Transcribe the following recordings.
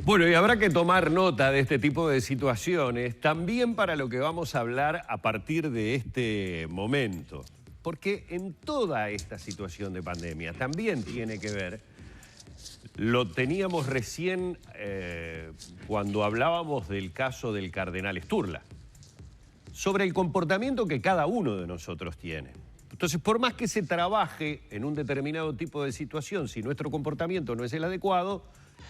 Bueno, y habrá que tomar nota de este tipo de situaciones también para lo que vamos a hablar a partir de este momento. Porque en toda esta situación de pandemia también tiene que ver, lo teníamos recién cuando hablábamos del caso del cardenal Sturla, sobre el comportamiento que cada uno de nosotros tiene. Entonces, por más que se trabaje en un determinado tipo de situación, si nuestro comportamiento no es el adecuado,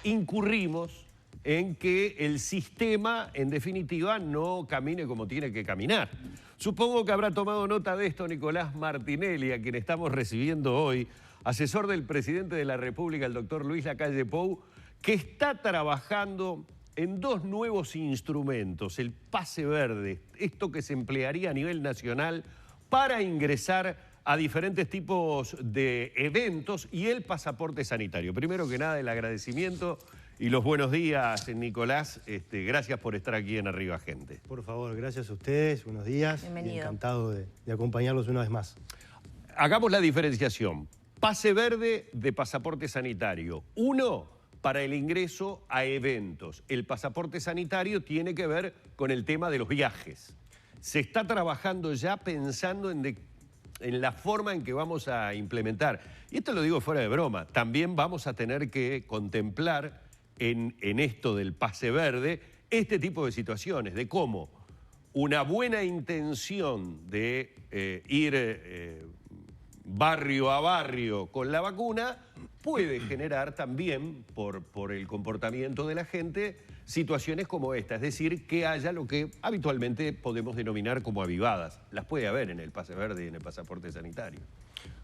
incurrimos en que el sistema, en definitiva, no camine como tiene que caminar. Supongo que habrá tomado nota de esto Nicolás Martinelli, a quien estamos recibiendo hoy, asesor del presidente de la República, el doctor Luis Lacalle Pou, que está trabajando en dos nuevos instrumentos, el pase verde, esto que se emplearía a nivel nacional para ingresar a diferentes tipos de eventos, y el pasaporte sanitario. Primero que nada, el agradecimiento y los buenos días, Nicolás. Gracias por estar aquí en Arriba Gente. Por favor, gracias a ustedes, buenos días. Bienvenido. Y encantado de acompañarlos una vez más. Hagamos la diferenciación. Pase verde de pasaporte sanitario. Uno, para el ingreso a eventos. El pasaporte sanitario tiene que ver con el tema de los viajes. Se está trabajando ya pensando en la forma en que vamos a implementar. Y esto lo digo fuera de broma. También vamos a tener que contemplar en esto del pase verde este tipo de situaciones, de cómo una buena intención de ir barrio a barrio con la vacuna puede generar también, por el comportamiento de la gente, situaciones como esta. Es decir, que haya lo que habitualmente podemos denominar como avivadas. Las puede haber en el pase verde y en el pasaporte sanitario.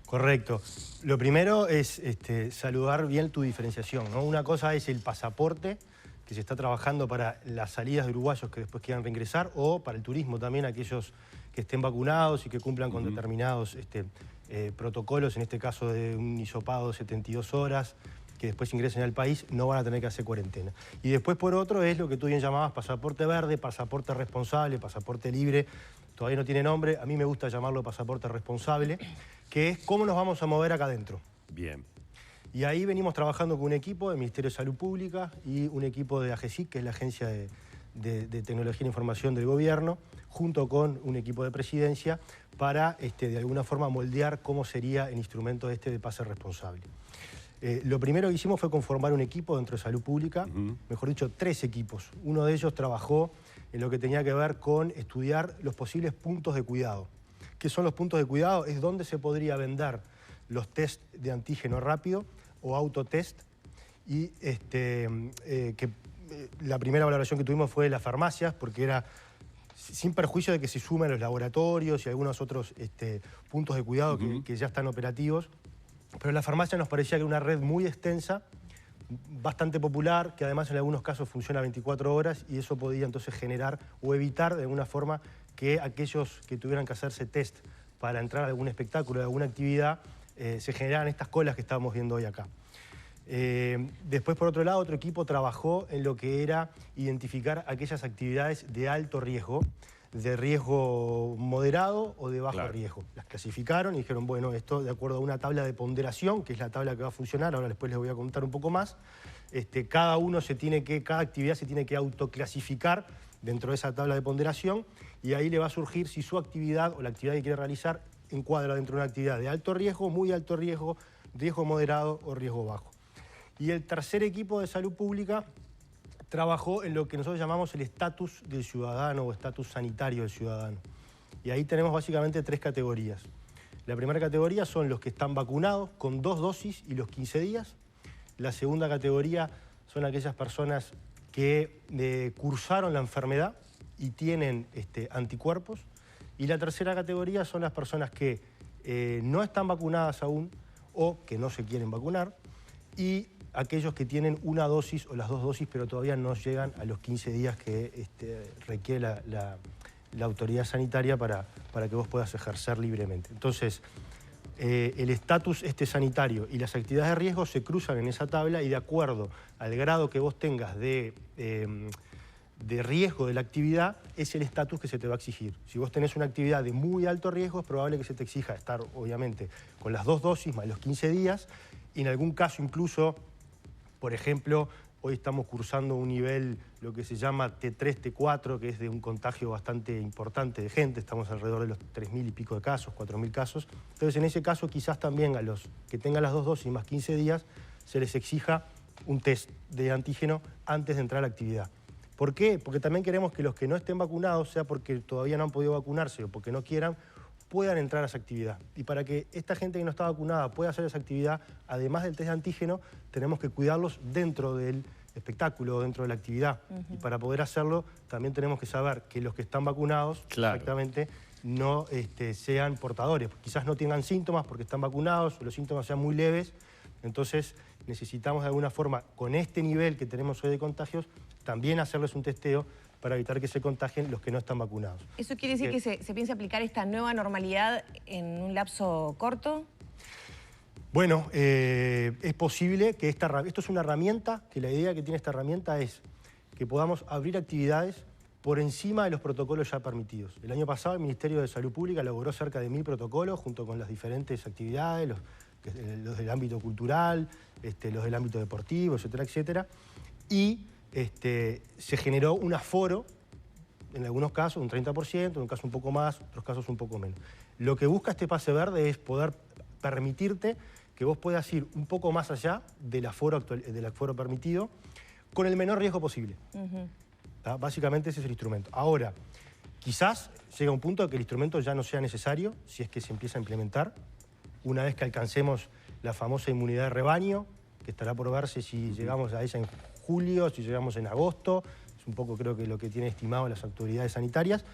Correcto. Lo primero es saludar bien tu diferenciación, ¿no? Una cosa es el pasaporte, que se está trabajando para las salidas de uruguayos que después quieran reingresar, o para el turismo también, aquellos que estén vacunados y que cumplan con determinados protocolos, en este caso de un hisopado de 72 horas, que después ingresen al país, no van a tener que hacer cuarentena. Y después, por otro, es lo que tú bien llamabas pasaporte verde, pasaporte responsable, pasaporte libre, todavía no tiene nombre, a mí me gusta llamarlo pasaporte responsable, que es cómo nos vamos a mover acá adentro. Bien. Y ahí venimos trabajando con un equipo del Ministerio de Salud Pública y un equipo de AGESIC, que es la Agencia de Tecnología e Información del Gobierno, junto con un equipo de presidencia, para de alguna forma moldear cómo sería el instrumento de pase responsable. Lo primero que hicimos fue conformar un equipo dentro de Salud Pública, mejor dicho, 3 equipos. Uno de ellos trabajó en lo que tenía que ver con estudiar los posibles puntos de cuidado. ¿Qué son los puntos de cuidado? Es donde se podría vender los test de antígeno rápido o autotest, y la primera valoración que tuvimos fue de las farmacias, porque era sin perjuicio de que se sumen los laboratorios y algunos otros puntos de cuidado que ya están operativos, pero la farmacia nos parecía que era una red muy extensa, bastante popular, que además en algunos casos funciona 24 horas, y eso podía entonces generar o evitar de alguna forma que aquellos que tuvieran que hacerse test para entrar a algún espectáculo, a alguna actividad, se generaran estas colas que estábamos viendo hoy acá. Después, por otro lado, otro equipo trabajó en lo que era identificar aquellas actividades de alto riesgo, de riesgo moderado o de bajo riesgo. Las clasificaron y dijeron, bueno, esto de acuerdo a una tabla de ponderación, que es la tabla que va a funcionar, ahora después les voy a contar un poco más, cada actividad se tiene que autoclasificar dentro de esa tabla de ponderación, y ahí le va a surgir si su actividad o la actividad que quiere realizar encuadra dentro de una actividad de alto riesgo, muy alto riesgo, riesgo moderado o riesgo bajo. Y el tercer equipo de Salud Pública trabajó en lo que nosotros llamamos el estatus del ciudadano o estatus sanitario del ciudadano. Y ahí tenemos básicamente 3 categorías. La primera categoría son los que están vacunados con 2 dosis y los 15 días. La segunda categoría son aquellas personas que cursaron la enfermedad y tienen anticuerpos. Y la tercera categoría son las personas que no están vacunadas aún o que no se quieren vacunar, y aquellos que tienen una dosis o las 2 dosis pero todavía no llegan a los 15 días que requiere la autoridad sanitaria para que vos puedas ejercer libremente. Entonces, el estatus sanitario y las actividades de riesgo se cruzan en esa tabla, y de acuerdo al grado que vos tengas de riesgo de la actividad, es el estatus que se te va a exigir. Si vos tenés una actividad de muy alto riesgo, es probable que se te exija estar, obviamente, con las 2 dosis más los 15 días, y en algún caso incluso, por ejemplo, Hoy estamos cursando un nivel, lo que se llama T3, T4, que es de un contagio bastante importante de gente. Estamos alrededor de los 3.000 y pico de casos, 4.000 casos. Entonces, en ese caso, quizás también a los que tengan las 2 dosis más 15 días, se les exija un test de antígeno antes de entrar a la actividad. ¿Por qué? Porque también queremos que los que no estén vacunados, sea porque todavía no han podido vacunarse o porque no quieran, puedan entrar a esa actividad. Y para que esta gente que no está vacunada pueda hacer esa actividad, además del test de antígeno, tenemos que cuidarlos dentro del espectáculo, dentro de la actividad. Y para poder hacerlo, también tenemos que saber que los que están vacunados, exactamente, no sean portadores. Quizás no tengan síntomas porque están vacunados, o los síntomas sean muy leves. Entonces, necesitamos de alguna forma, con este nivel que tenemos hoy de contagios, también hacerles un testeo para evitar que se contagien los que no están vacunados. ¿Eso quiere decir que se piensa aplicar esta nueva normalidad en un lapso corto? Bueno, es posible que esto es una herramienta, que la idea que tiene esta herramienta es que podamos abrir actividades por encima de los protocolos ya permitidos. El año pasado el Ministerio de Salud Pública logró cerca de 1000 protocolos junto con las diferentes actividades, los del ámbito cultural, los del ámbito deportivo, etcétera, etcétera. Y se generó un aforo, en algunos casos un 30%, en un caso un poco más, en otros casos un poco menos. Lo que busca este pase verde es poder permitirte que vos puedas ir un poco más allá del aforo permitido con el menor riesgo posible. Básicamente ese es el instrumento. Ahora, quizás llega un punto en que el instrumento ya no sea necesario si es que se empieza a implementar. Una vez que alcancemos la famosa inmunidad de rebaño, que estará por verse si llegamos a ella en julio, si llegamos en agosto, es un poco creo que lo que tienen estimado las autoridades sanitarias,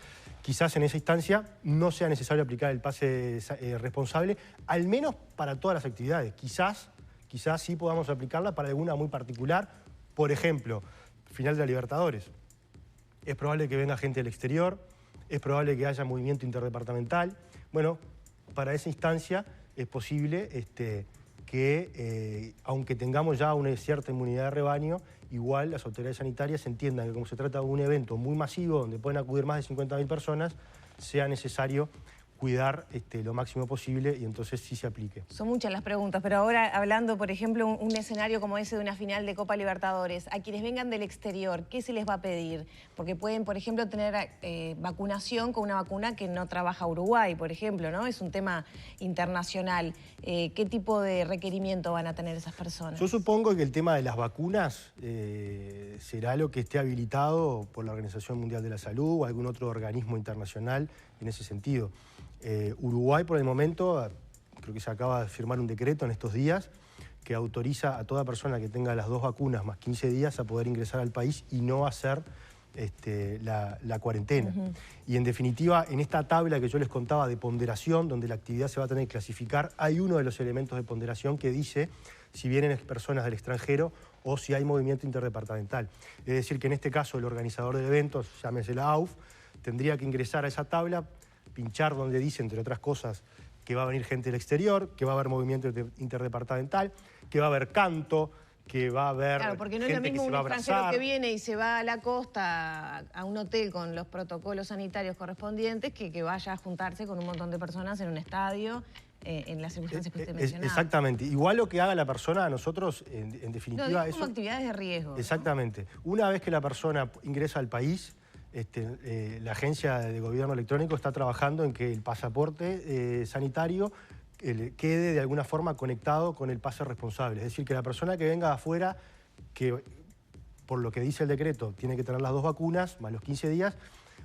quizás en esa instancia no sea necesario aplicar el pase responsable, al menos para todas las actividades. Quizás sí podamos aplicarla para alguna muy particular, por ejemplo, final de la Libertadores. Es probable que venga gente del exterior, es probable que haya movimiento interdepartamental. Bueno, para esa instancia es posible que, aunque tengamos ya una cierta inmunidad de rebaño, igual las autoridades sanitarias entiendan que como se trata de un evento muy masivo donde pueden acudir más de 50.000 personas, sea necesario cuidar lo máximo posible y entonces sí se aplique. Son muchas las preguntas, pero ahora hablando, por ejemplo, un escenario como ese de una final de Copa Libertadores, a quienes vengan del exterior, ¿qué se les va a pedir? Porque pueden, por ejemplo, tener vacunación con una vacuna que no trabaja Uruguay, por ejemplo, ¿no? Es un tema internacional. ¿Qué tipo de requerimiento van a tener esas personas? Yo supongo que el tema de las vacunas será lo que esté habilitado por la Organización Mundial de la Salud o algún otro organismo internacional en ese sentido. Uruguay, por el momento, creo que se acaba de firmar un decreto en estos días que autoriza a toda persona que tenga las 2 vacunas más 15 días a poder ingresar al país y no hacer la cuarentena. Y en definitiva, en esta tabla que yo les contaba de ponderación, donde la actividad se va a tener que clasificar, hay uno de los elementos de ponderación que dice si vienen personas del extranjero o si hay movimiento interdepartamental. Es decir, que en este caso el organizador del evento, llámese la AUF, tendría que ingresar a esa tabla, pinchar donde dice, entre otras cosas, que va a venir gente del exterior, que va a haber movimiento interdepartamental, que va a haber canto, que va a haber claro, porque no es lo mismo un extranjero que viene y se va a la costa, a un hotel con los protocolos sanitarios correspondientes, que vaya a juntarse con un montón de personas en un estadio, en las circunstancias que usted mencionaba. Exactamente. Igual lo que haga la persona, a nosotros, en definitiva... No, como actividades de riesgo. Exactamente. ¿No? Una vez que la persona ingresa al país, la Agencia de Gobierno Electrónico está trabajando en que el pasaporte sanitario quede de alguna forma conectado con el pase responsable. Es decir, que la persona que venga de afuera, que por lo que dice el decreto tiene que tener las 2 vacunas más los 15 días,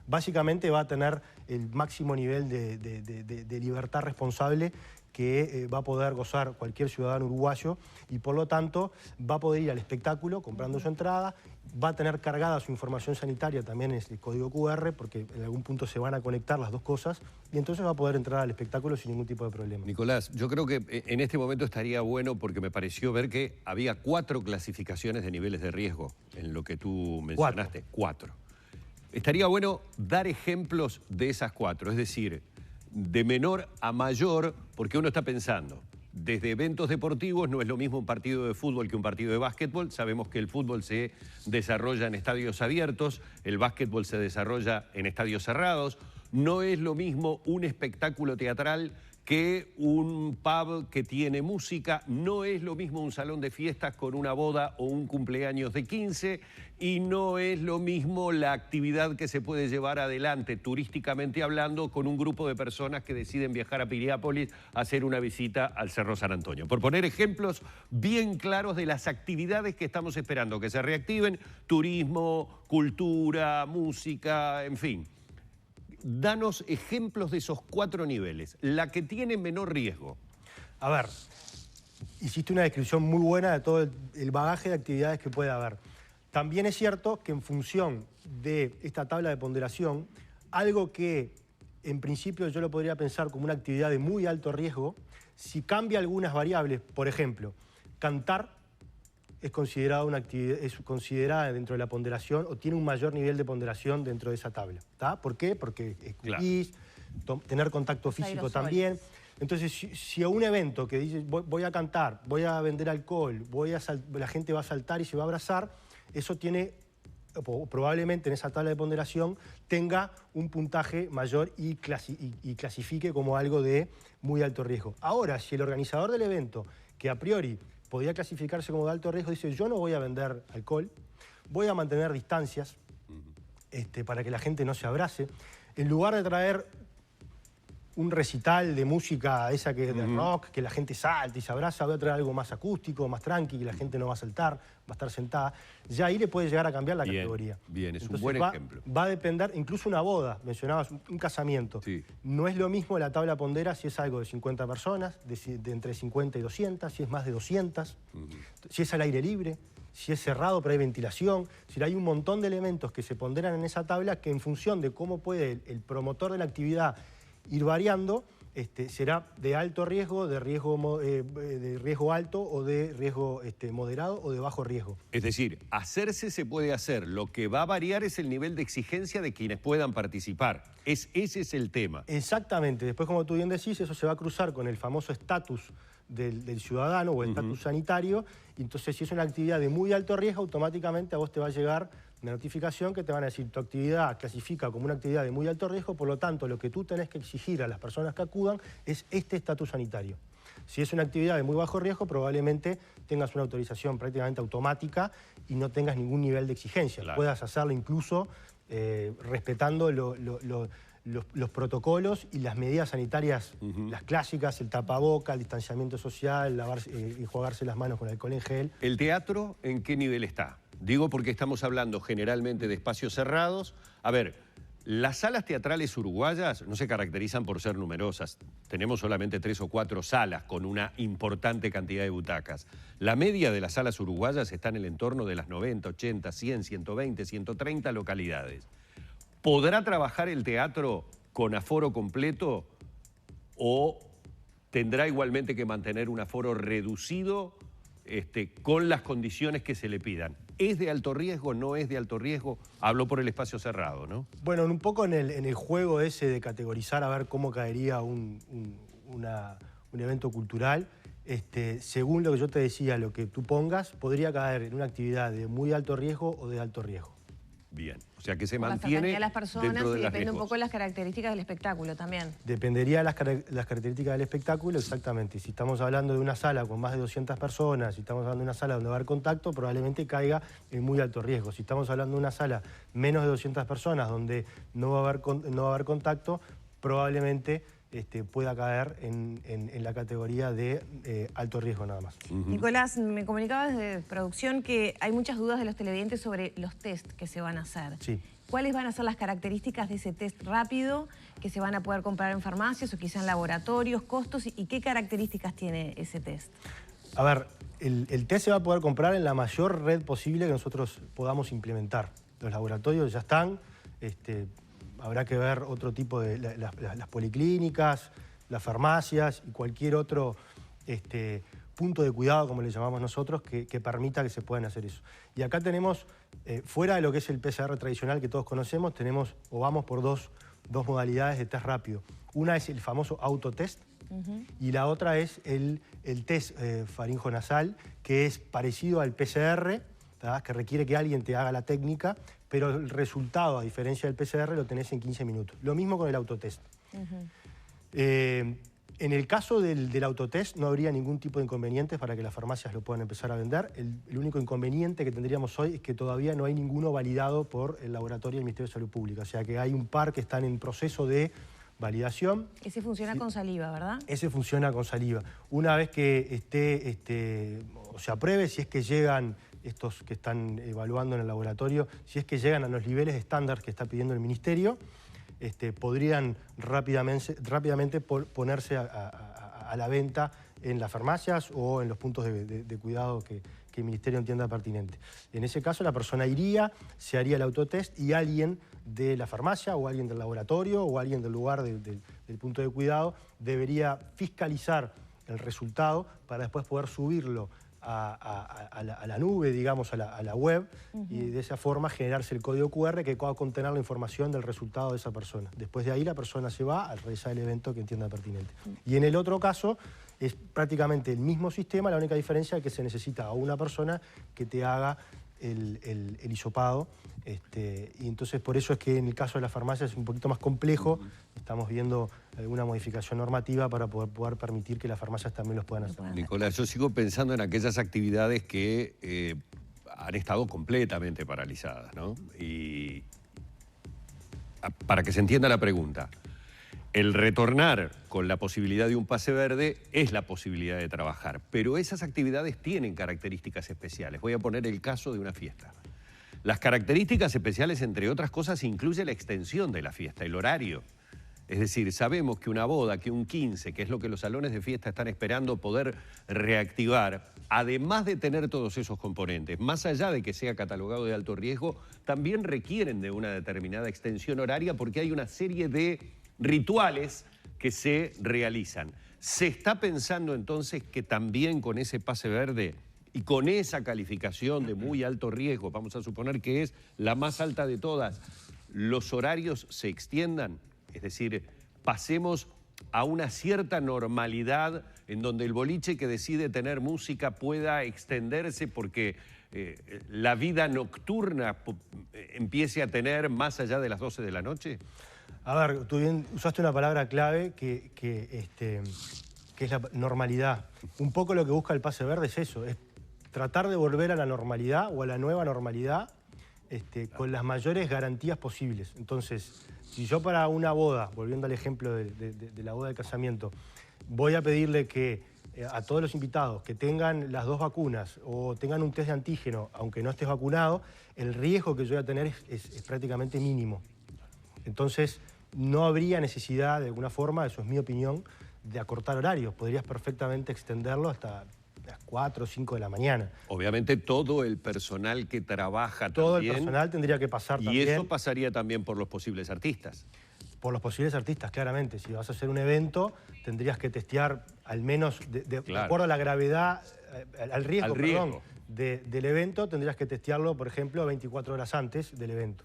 básicamente va a tener el máximo nivel de libertad responsable que va a poder gozar cualquier ciudadano uruguayo y por lo tanto va a poder ir al espectáculo comprando su entrada, va a tener cargada su información sanitaria también en el código QR porque en algún punto se van a conectar las 2 cosas y entonces va a poder entrar al espectáculo sin ningún tipo de problema. Nicolás, yo creo que en este momento estaría bueno porque me pareció ver que había 4 clasificaciones de niveles de riesgo en lo que tú mencionaste. 4. Estaría bueno dar ejemplos de esas 4, es decir, de menor a mayor, porque uno está pensando, desde eventos deportivos no es lo mismo un partido de fútbol que un partido de básquetbol. Sabemos que el fútbol se desarrolla en estadios abiertos, el básquetbol se desarrolla en estadios cerrados. No es lo mismo un espectáculo teatral que un pub que tiene música, no es lo mismo un salón de fiestas con una boda o un cumpleaños de 15, y no es lo mismo la actividad que se puede llevar adelante turísticamente hablando con un grupo de personas que deciden viajar a Piriápolis a hacer una visita al Cerro San Antonio. Por poner ejemplos bien claros de las actividades que estamos esperando que se reactiven: turismo, cultura, música, en fin. Danos ejemplos de esos 4 niveles, la que tiene menor riesgo. A ver, hiciste una descripción muy buena de todo el bagaje de actividades que puede haber. También es cierto que en función de esta tabla de ponderación, algo que en principio yo lo podría pensar como una actividad de muy alto riesgo, si cambia algunas variables, por ejemplo, cantar es considerada una actividad, es considerada dentro de la ponderación o tiene un mayor nivel de ponderación dentro de esa tabla. ¿Tá? ¿Por qué? Porque escupís, tener contacto físico también. Entonces, si a un evento que dice voy a cantar, voy a vender alcohol, la gente va a saltar y se va a abrazar, eso tiene, probablemente en esa tabla de ponderación, tenga un puntaje mayor y clasifique como algo de muy alto riesgo. Ahora, si el organizador del evento, que a priori podía clasificarse como de alto riesgo, dice yo no voy a vender alcohol, voy a mantener distancias para que la gente no se abrace, en lugar de traer un recital de música esa que de rock, que la gente salta y se abraza, voy a traer algo más acústico, más tranqui, que la gente no va a saltar, va a estar sentada. Ya ahí le puede llegar a cambiar la categoría. Bien, es entonces, un buen ejemplo. Va a depender, incluso una boda, mencionabas un casamiento. Sí. No es lo mismo la tabla pondera si es algo de 50 personas, de entre 50 y 200, si es más de 200, si es al aire libre, si es cerrado pero hay ventilación. Si hay un montón de elementos que se ponderan en esa tabla que en función de cómo puede el promotor de la actividad ir variando, será de alto riesgo, de riesgo alto o de riesgo moderado o de bajo riesgo. Es decir, hacerse se puede hacer, lo que va a variar es el nivel de exigencia de quienes puedan participar. Ese es el tema. Exactamente, después como tú bien decís, eso se va a cruzar con el famoso estatus del ciudadano o estatus sanitario, y entonces si es una actividad de muy alto riesgo, automáticamente a vos te va a llegar una notificación que te van a decir tu actividad clasifica como una actividad de muy alto riesgo, por lo tanto lo que tú tenés que exigir a las personas que acudan es este estatus sanitario. Si es una actividad de muy bajo riesgo, probablemente tengas una autorización prácticamente automática y no tengas ningún nivel de exigencia. Claro. Puedas hacerlo incluso respetando los protocolos y las medidas sanitarias, las clásicas, el tapaboca, el distanciamiento social, y jugarse las manos con alcohol en gel. ¿El teatro en qué nivel está? Digo porque estamos hablando generalmente de espacios cerrados. A ver, las salas teatrales uruguayas no se caracterizan por ser numerosas. Tenemos solamente 3 o 4 salas con una importante cantidad de butacas. La media de las salas uruguayas está en el entorno de las 90, 80, 100, 120, 130 localidades. ¿Podrá trabajar el teatro con aforo completo o tendrá igualmente que mantener un aforo reducido con las condiciones que se le pidan? ¿Es de alto riesgo? ¿No es de alto riesgo? Hablo por el espacio cerrado, ¿no? Bueno, un poco en el juego ese de categorizar a ver cómo caería un evento cultural, según lo que yo te decía, lo que tú pongas, podría caer en una actividad de muy alto riesgo o de alto riesgo. Bien, o sea que se por mantiene de las personas dentro de y las depende riesgos. un poco de las características del espectáculo también. Dependería de las características del espectáculo, exactamente. Si estamos hablando de una sala con más de 200 personas, si estamos hablando de una sala donde va a haber contacto, probablemente caiga en muy alto riesgo. Si estamos hablando de una sala menos de 200 personas donde no va a haber contacto, probablemente pueda caer en la categoría de alto riesgo nada más. Nicolás, me comunicaba desde producción que hay muchas dudas de los televidentes sobre los test que se van a hacer. Sí. ¿Cuáles van a ser las características de ese test rápido que se van a poder comprar en farmacias o quizá en laboratorios, costos y qué características tiene ese test? A ver, el test se va a poder comprar en la mayor red posible que nosotros podamos implementar. Los laboratorios ya están. Habrá que ver otro tipo de las policlínicas, las farmacias y cualquier otro punto de cuidado, como le llamamos nosotros, que permita que se puedan hacer eso. Y acá tenemos, fuera de lo que es el PCR tradicional que todos conocemos, tenemos o vamos por dos modalidades de test rápido. Una es el famoso autotest y la otra es el test faringonasal, que es parecido al PCR, que requiere que alguien te haga la técnica, pero el resultado, a diferencia del PCR, lo tenés en 15 minutos. Lo mismo con el autotest. En el caso del autotest no habría ningún tipo de inconvenientes para que las farmacias lo puedan empezar a vender. El único inconveniente que tendríamos hoy es que todavía no hay ninguno validado por el laboratorio del Ministerio de Salud Pública. O sea que hay un par que están en proceso de validación. Ese funciona con saliva, ¿verdad? Ese funciona con saliva. Una vez que o se apruebe, si es que llegan estos que están evaluando en el laboratorio, si es que llegan a los niveles estándar que está pidiendo el Ministerio, podrían rápidamente ponerse a la venta en las farmacias o en los puntos de cuidado que el Ministerio entienda pertinente. En ese caso, la persona iría, se haría el autotest y alguien de la farmacia o alguien del laboratorio o alguien del lugar del punto de cuidado debería fiscalizar el resultado para después poder subirlo a la nube, digamos, a la web, y de esa forma generarse el código QR que va a contener la información del resultado de esa persona. Después de ahí la persona se va a realizar el evento que entienda pertinente. Y en el otro caso es prácticamente el mismo sistema, la única diferencia es que se necesita a una persona que te haga el hisopado, y entonces por eso es que en el caso de las farmacias es un poquito más complejo. Estamos viendo alguna modificación normativa para poder permitir que las farmacias también los puedan hacer. Nicolás, yo sigo pensando en aquellas actividades que han estado completamente paralizadas, ¿no? Y para que se entienda la pregunta, el retornar con la posibilidad de un pase verde es la posibilidad de trabajar, pero esas actividades tienen características especiales. Voy a poner el caso de una fiesta. Las características especiales, entre otras cosas, incluye la extensión de la fiesta, el horario. Es decir, sabemos que una boda, que un 15, que es lo que los salones de fiesta están esperando poder reactivar, además de tener todos esos componentes, más allá de que sea catalogado de alto riesgo, también requieren de una determinada extensión horaria porque hay una serie de rituales que se realizan. ¿Se está pensando entonces que también con ese pase verde y con esa calificación de muy alto riesgo, vamos a suponer que es la más alta de todas, los horarios se extiendan? Es decir, pasemos a una cierta normalidad en donde el boliche que decide tener música pueda extenderse porque la vida nocturna empiece a tener más allá de las 12 de la noche. A ver, tú bien usaste una palabra clave que es la normalidad. Un poco lo que busca el pase verde es eso, es tratar de volver a la normalidad o a la nueva normalidad con las mayores garantías posibles. Entonces, si yo para una boda, volviendo al ejemplo de la boda de casamiento, voy a pedirle que a todos los invitados que tengan las 2 vacunas o tengan un test de antígeno, aunque no estés vacunado, el riesgo que yo voy a tener es prácticamente mínimo. Entonces, no habría necesidad, de alguna forma, eso es mi opinión, de acortar horarios. Podrías perfectamente extenderlo hasta las 4 o 5 de la mañana. Obviamente todo el personal que trabaja todo también. El personal tendría que pasar también. Y eso pasaría también por los posibles artistas. Por los posibles artistas, claramente. Si vas a hacer un evento, tendrías que testear al menos, de acuerdo a la gravedad, al riesgo. Perdón, del evento, tendrías que testearlo, por ejemplo, 24 horas antes del evento.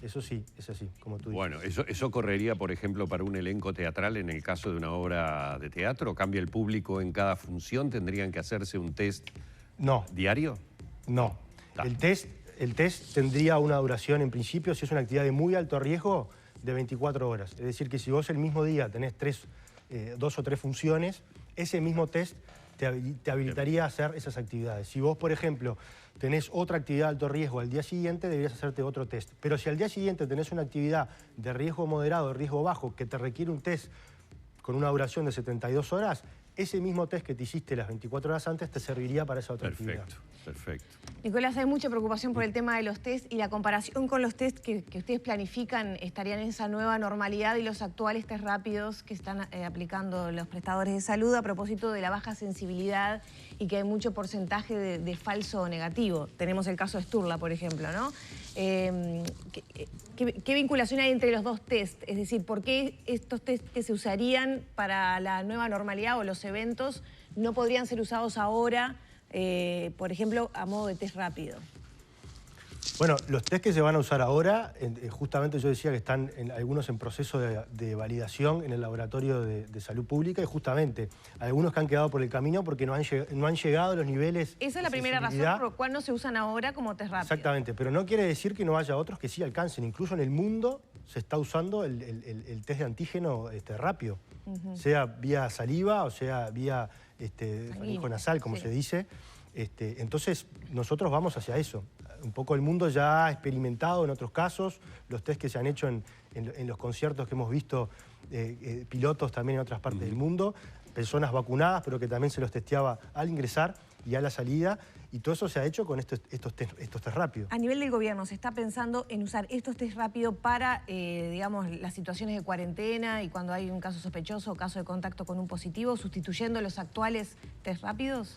Eso sí, es así, como tú dices. Bueno, eso correría, por ejemplo, para un elenco teatral en el caso de una obra de teatro. ¿Cambia el público en cada función? ¿Tendrían que hacerse un test diario? No. El test tendría una duración, en principio, si es una actividad de muy alto riesgo, de 24 horas. Es decir, que si vos el mismo día tenés 2 o 3 funciones, ese mismo test te habilitaría a hacer esas actividades. Si vos, por ejemplo, tenés otra actividad de alto riesgo al día siguiente, deberías hacerte otro test. Pero si al día siguiente tenés una actividad de riesgo moderado, de riesgo bajo, que te requiere un test con una duración de 72 horas, ese mismo test que te hiciste las 24 horas antes te serviría para esa otra actividad. Perfecto. Nicolás, hay mucha preocupación por el tema de los test y la comparación con los test que ustedes planifican estarían en esa nueva normalidad y los actuales test rápidos que están aplicando los prestadores de salud a propósito de la baja sensibilidad y que hay mucho porcentaje de falso negativo. Tenemos el caso de Sturla, por ejemplo, ¿no? ¿Qué vinculación hay entre los dos test? Es decir, ¿por qué estos test que se usarían para la nueva normalidad o los eventos no podrían ser usados ahora, por ejemplo, a modo de test rápido? Bueno, los test que se van a usar ahora, justamente yo decía que están algunos en proceso de validación en el laboratorio de salud pública y justamente algunos que han quedado por el camino porque no han llegado a los niveles. Esa es la primera razón por la cual no se usan ahora como test rápido. Exactamente, pero no quiere decir que no haya otros que sí alcancen. Incluso en el mundo se está usando el test de antígeno rápido. sea vía saliva o sea vía manejo nasal, como se dice. Entonces, nosotros vamos hacia eso. Un poco el mundo ya ha experimentado en otros casos, los test que se han hecho en los conciertos que hemos visto, pilotos también en otras partes del mundo, personas vacunadas, pero que también se los testeaba al ingresar y a la salida, y todo eso se ha hecho con estos test rápidos. A nivel del gobierno, ¿se está pensando en usar estos test rápidos para, digamos, las situaciones de cuarentena y cuando hay un caso sospechoso o caso de contacto con un positivo, sustituyendo los actuales test rápidos?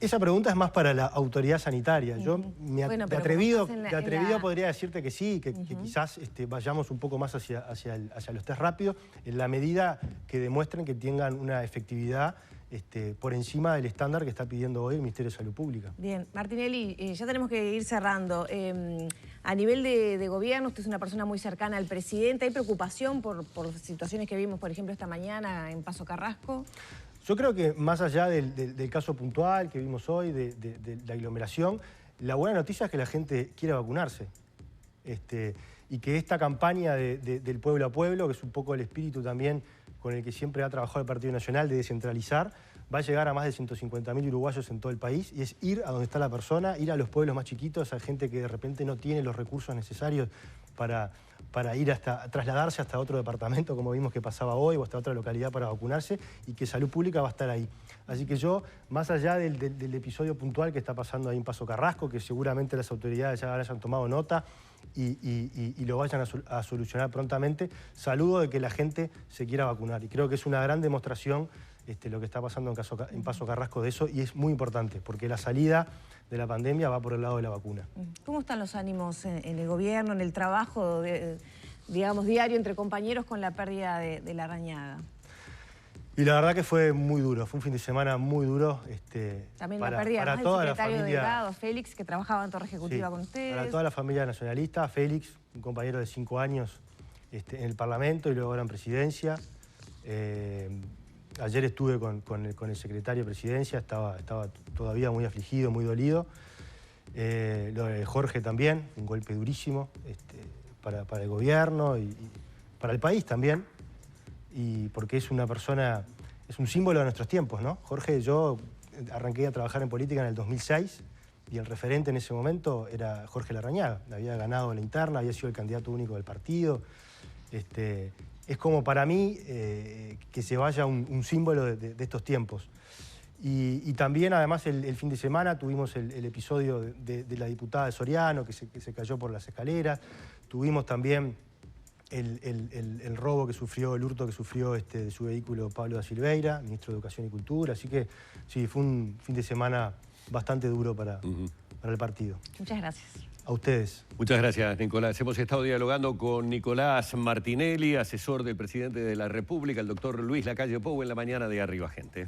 Esa pregunta es más para la autoridad sanitaria. Yo de atrevido podría decirte que sí, que quizás vayamos un poco más hacia los test rápidos, en la medida que demuestren que tengan una efectividad por encima del estándar que está pidiendo hoy el Ministerio de Salud Pública. Bien, Martinelli, ya tenemos que ir cerrando. A nivel de gobierno, usted es una persona muy cercana al presidente. ¿Hay preocupación por situaciones que vimos, por ejemplo, esta mañana en Paso Carrasco? Yo creo que más allá del caso puntual que vimos hoy, de la aglomeración, la buena noticia es que la gente quiere vacunarse. Y que esta campaña del pueblo a pueblo, que es un poco el espíritu también con el que siempre ha trabajado el Partido Nacional, de descentralizar, va a llegar a más de 150.000 uruguayos en todo el país, y es ir a donde está la persona, ir a los pueblos más chiquitos, a gente que de repente no tiene los recursos necesarios para ir trasladarse hasta otro departamento, como vimos que pasaba hoy, o hasta otra localidad para vacunarse, y que Salud Pública va a estar ahí. Así que yo, más allá del episodio puntual que está pasando ahí en Paso Carrasco, que seguramente las autoridades ya hayan tomado nota y lo vayan a solucionar prontamente, saludo de que la gente se quiera vacunar. Y creo que es una gran demostración lo que está pasando en Paso Carrasco de eso, y es muy importante, porque la salida de la pandemia va por el lado de la vacuna. ¿Cómo están los ánimos en el gobierno, en el trabajo, digamos, diario entre compañeros con la pérdida de Larrañaga? Y la verdad que fue muy duro, fue un fin de semana muy duro. También la pérdida del secretario Delgado, Félix, que trabajaba en Torre Ejecutiva con ustedes. Para toda la familia nacionalista, Félix, un compañero de 5 años en el Parlamento y luego ahora en Presidencia. Ayer estuve con el secretario de Presidencia, estaba todavía muy afligido, muy dolido. Lo de Jorge también, un golpe durísimo para el gobierno y para el país también. Y porque es una persona, es un símbolo de nuestros tiempos, ¿no? Jorge, yo arranqué a trabajar en política en el 2006 y el referente en ese momento era Jorge Larrañaga. Había ganado la interna, había sido el candidato único del partido. Es como para mí que se vaya un símbolo de estos tiempos. Y también, además, el fin de semana tuvimos el episodio de la diputada de Soriano, que se cayó por las escaleras. Tuvimos también el robo que sufrió, el hurto que sufrió de su vehículo Pablo da Silveira, ministro de Educación y Cultura. Así que sí, fue un fin de semana bastante duro para el partido. Muchas gracias. A ustedes. Muchas gracias, Nicolás. Hemos estado dialogando con Nicolás Martinelli, asesor del presidente de la República, el doctor Luis Lacalle Pou, en la mañana de Arriba Gente.